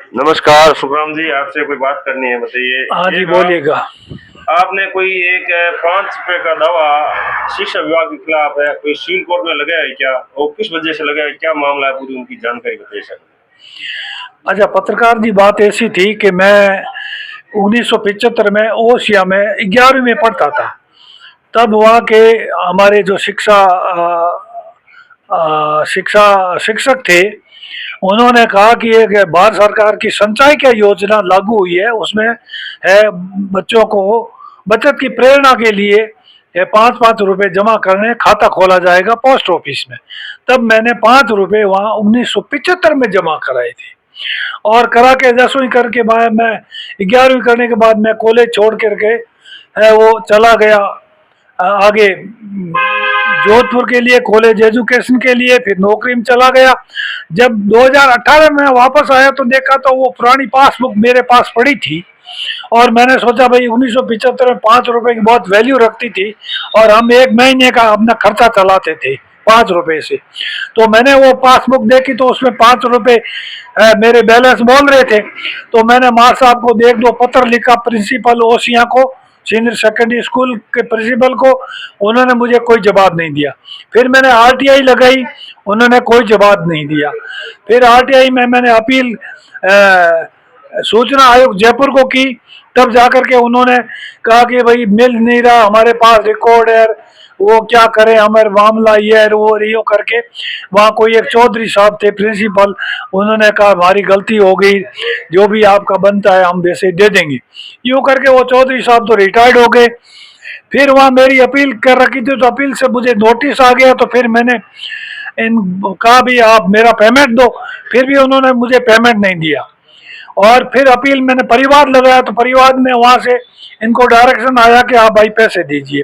नमस्कार सुखराम जी, आपसे कोई बात करनी है, बताइए। हाँ जी, एक बोलिएगा। आपने कोई एक 5 रुपए का दावा शिक्षा विभाग के खिलाफ है, कोई सिविल कोर्ट में लगाया है क्या? और किस वजह से लगाया है? क्या मामला है? पूरी उनकी जानकारी बताइए सर। अच्छा, पत्रकार जी, बात ऐसी थी कि मैं 1975 में ओसिया में 11वीं में पढ़ता था। तब वहाँ के हमारे जो शिक्षक थे, उन्होंने कहा कि एक भारत सरकार की संचय की योजना लागू हुई है, उसमें है बच्चों को बचत की प्रेरणा के लिए ये 5-5 रुपए जमा करने खाता खोला जाएगा पोस्ट ऑफिस में। तब मैंने 5 रुपए वहाँ 1975 में जमा कराए थे। और करा के 10वीं करके बाद मैं 11वीं करने के बाद मैं कॉलेज छोड़ करके है वो चला गया आगे जोधपुर के लिए कॉलेज एजुकेशन के लिए, फिर नौकरी में चला गया। जब 2018 में वापस आया तो देखा तो वो पुरानी पासबुक मेरे पास पड़ी थी। और मैंने सोचा भाई 1975 में 5 रुपए की बहुत वैल्यू रखती थी और हम एक महीने का अपना खर्चा चलाते थे 5 रुपए से। तो मैंने वो पासबुक देखी तो उसमें 5 रुपए मेरे बैलेंस बोल रहे थे। तो मैंने मार साहब को एक दो पत्र लिखा, प्रिंसिपल ओसिया को, सीनियर सेकेंडरी स्कूल के प्रिंसिपल को। उन्होंने मुझे कोई जवाब नहीं दिया। फिर मैंने आरटीआई लगाई, उन्होंने कोई जवाब नहीं दिया। फिर आरटीआई में मैंने अपील सूचना आयोग जयपुर को की। तब जाकर के उन्होंने कहा कि भाई मिल नहीं रहा, हमारे पास रिकॉर्ड है, वो क्या करें, हमारे मामला ये है वो रियो करके। वहाँ कोई एक चौधरी साहब थे प्रिंसिपल, उन्होंने कहा हमारी गलती हो गई, जो भी आपका बनता है हम वैसे दे देंगे। यूँ करके वो चौधरी साहब तो रिटायर्ड हो गए। फिर वहाँ मेरी अपील कर रखी थी तो अपील से मुझे नोटिस आ गया। तो फिर मैंने इन कहा भी आप मेरा पेमेंट दो। फिर भी उन्होंने मुझे पेमेंट नहीं दिया। और फिर अपील मैंने परिवार लगाया तो परिवार में वहाँ से इनको डायरेक्शन आया कि आप भाई पैसे दीजिए।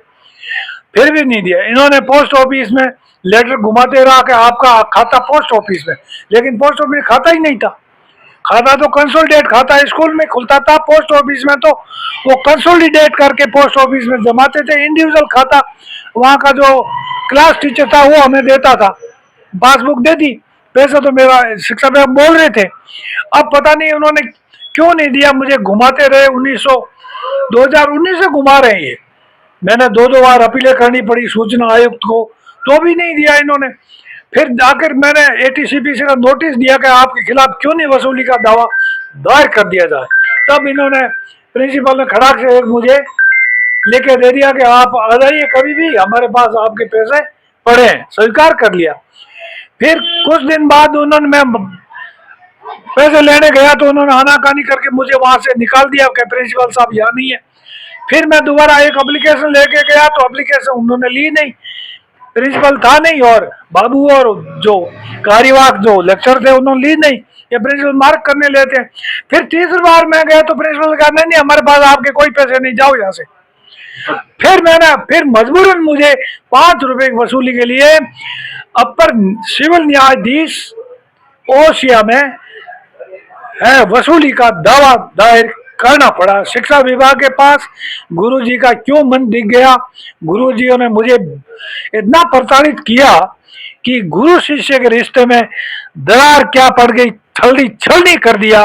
फिर भी नहीं दिया। इन्होंने पोस्ट ऑफिस में लेटर घुमाते रहा कि आपका खाता पोस्ट ऑफिस में, लेकिन पोस्ट ऑफिस में खाता ही नहीं था। खाता तो कंसोलिडेट खाता स्कूल में खुलता था, पोस्ट ऑफिस में तो वो कंसोलिडेट करके पोस्ट ऑफिस में जमाते थे। इंडिविजुअल खाता वहाँ का जो क्लास टीचर था वो हमें देता था। पासबुक दे दी, पैसे तो मेरा शिक्षा विभाग बोल रहे थे। अब पता नहीं उन्होंने क्यों नहीं दिया, मुझे घुमाते रहे। 2019 से घुमा रहे हैं ये। मैंने दो दो बार अपीलें करनी पड़ी सूचना आयुक्त को, तो भी नहीं दिया इन्होंने। फिर जाकर मैंने एटीसीपी का नोटिस दिया कि आपके खिलाफ क्यों नहीं वसूली का दावा दायर कर दिया जाए। तब इन्होंने प्रिंसिपल ने खड़ाक से एक मुझे लेके दे दिया कि आप आ जाइए कभी भी, हमारे पास आपके पैसे पड़े हैं। स्वीकार कर लिया। फिर कुछ दिन बाद उन्होंने, मैं पैसे लेने गया तो उन्होंने आनाकानी करके मुझे वहां से निकाल दिया कि प्रिंसिपल साहब यहाँ नहीं है। फिर मैं दोबारा एक एप्लीकेशन लेके गया तो एप्लीकेशन उन्होंने ली नहीं, प्रिंसिपल था नहीं। और बाबू और जो कार्यवाहक जो लेक्चर थे उन्होंने ली नहीं, ये प्रिंसिपल मार्क करने लेते हैं। फिर तीसरी बार मैं गया तो प्रिंसिपल कहा नहीं नहीं हमारे पास आपके कोई पैसे नहीं, जाओ यहाँ से। फिर मजबूरन मुझे 5 रुपए की वसूली के लिए अपर सिविल न्यायाधीश ओसिया में है वसूली का दावा दायर करना पड़ा शिक्षा विभाग के पास। गुरुजी का क्यों मन दिख गया, गुरुजियों ने मुझे इतना प्रताड़ित किया कि गुरु शिष्य के रिश्ते में दरार क्या पड़ गई, छलनी छलनी कर दिया।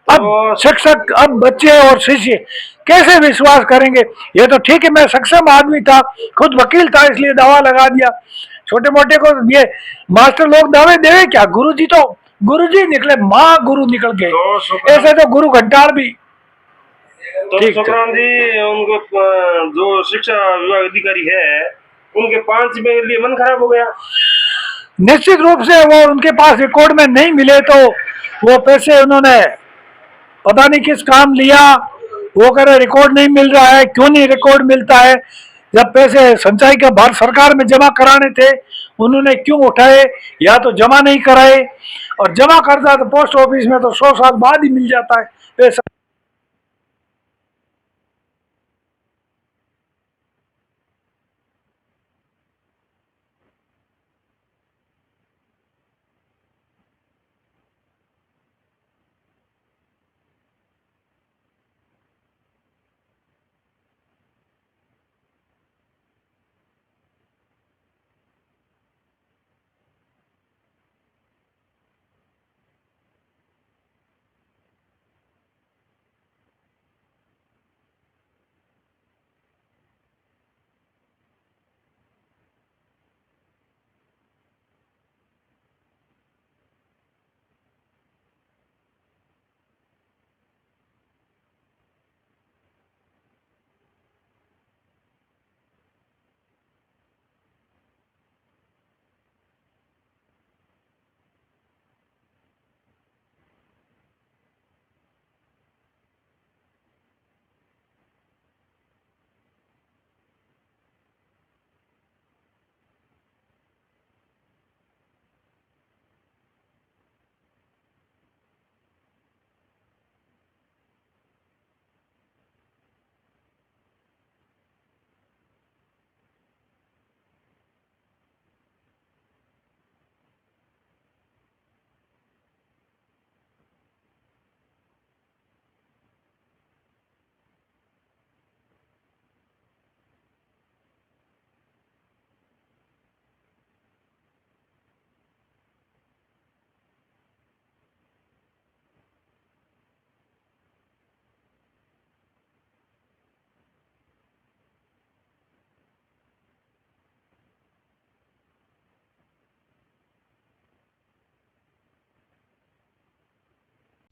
अब शिक्षक, अब बच्चे और शिष्य कैसे विश्वास करेंगे। ये तो ठीक है मैं सक्षम आदमी था, खुद वकील था, इसलिए दावा लगा दिया। छोटे मोटे को ये मास्टर लोग दावे देवे क्या, गुरुजी तो गुरुजी निकले, माँ गुरु निकल गए। ऐसे तो गुरु घंटाल भी। तो सुखराम जी, उनको जो शिक्षा विभाग अधिकारी है, उनके 5 रुपए के लिए मन खराब हो गया। निश्चित रूप से वो उनके पास रिकॉर्ड में नहीं मिले तो वो पैसे उन्होंने पता नहीं किस काम लिया। वो कह रहे रिकॉर्ड नहीं मिल रहा है, क्यों नहीं रिकॉर्ड मिलता है, जब पैसे संचय के भारत सरकार में जमा कराने थे उन्होंने क्यों उठाए, या तो जमा नहीं कराए। और जमा करता तो पोस्ट ऑफिस में तो 100 साल बाद ही मिल जाता है पैसा।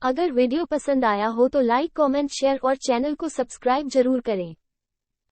अगर वीडियो पसंद आया हो तो लाइक कमेंट शेयर और चैनल को सब्सक्राइब जरूर करें।